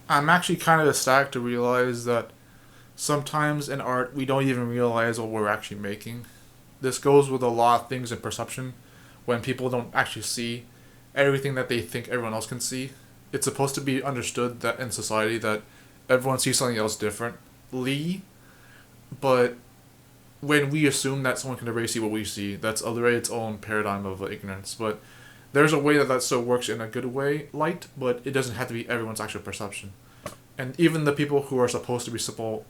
I'm actually kind of ecstatic to realize that sometimes in art we don't even realize what we're actually making. This goes with a lot of things in perception when people don't actually see everything that they think everyone else can see. It's supposed to be understood that in society that everyone sees something else differently, but when we assume that someone can already see what we see, that's already its own paradigm of ignorance. But there's a way that that still works in a good way, light, but it doesn't have to be everyone's actual perception. And even the people who are supposed to be simple,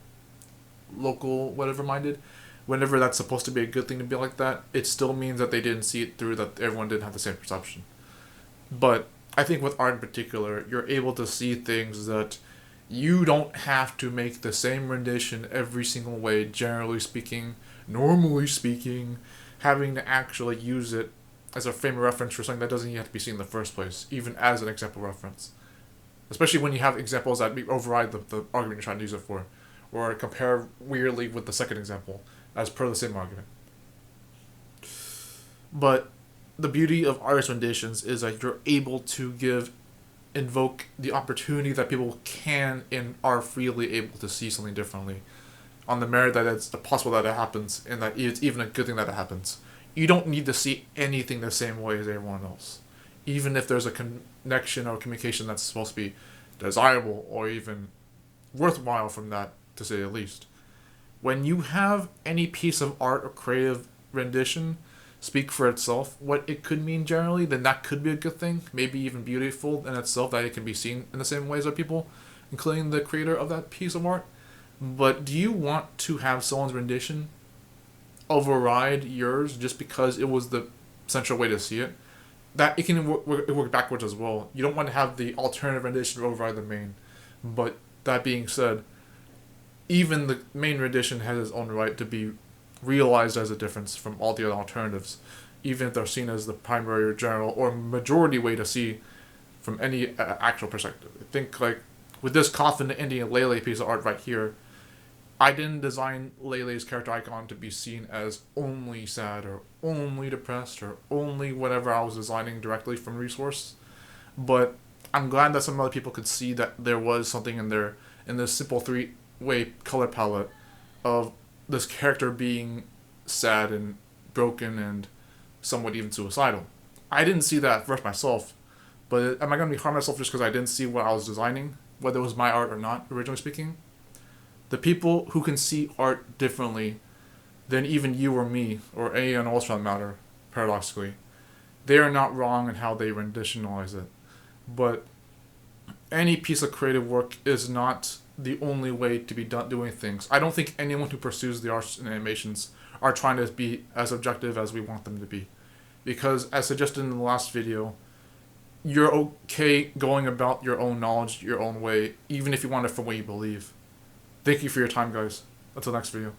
local, whatever minded, whenever that's supposed to be a good thing to be like that, it still means that they didn't see it through, that everyone didn't have the same perception. But I think with art in particular, you're able to see things that you don't have to make the same rendition every single way, generally speaking, normally speaking, having to actually use it as a frame of reference for something that doesn't even have to be seen in the first place, even as an example reference. Especially when you have examples that override the argument you're trying to use it for, or compare weirdly with the second example as per the same argument. But the beauty of artist renditions is that you're able to invoke the opportunity that people can and are freely able to see something differently, on the merit that it's possible that it happens and that it's even a good thing that it happens. You don't need to see anything the same way as everyone else, even if there's a connection or communication that's supposed to be desirable or even worthwhile from that, to say the least. When you have any piece of art or creative rendition speak for itself, what it could mean generally, then that could be a good thing, maybe even beautiful in itself, that it can be seen in the same ways as people, including the creator of that piece of art. But do you want to have someone's rendition override yours just because it was the central way to see it? That it can work backwards as well. You don't want to have the alternative rendition override the main. But that being said, even the main rendition has its own right to be realized as a difference from all the other alternatives, even if they're seen as the primary or general or majority way to see from any actual perspective. I think like with this Coffin of Andy and Leyley piece of art right here, I didn't design Leyley's character icon to be seen as only sad or only depressed or only whatever I was designing directly from resource. But I'm glad that some other people could see that there was something in there in this simple three-way color palette of this character being sad and broken and somewhat even suicidal. I didn't see that at first myself, but am I going to be hard on myself just because I didn't see what I was designing, whether it was my art or not, originally speaking? The people who can see art differently than even you or me, or anyone else for that matter, paradoxically, they are not wrong in how they renditionalize it. But any piece of creative work is not the only way to be doing things. I don't think anyone who pursues the arts and animations are trying to be as objective as we want them to be. Because, as suggested in the last video, you're okay going about your own knowledge your own way, even if you want it from what you believe. Thank you for your time, guys. Until next video.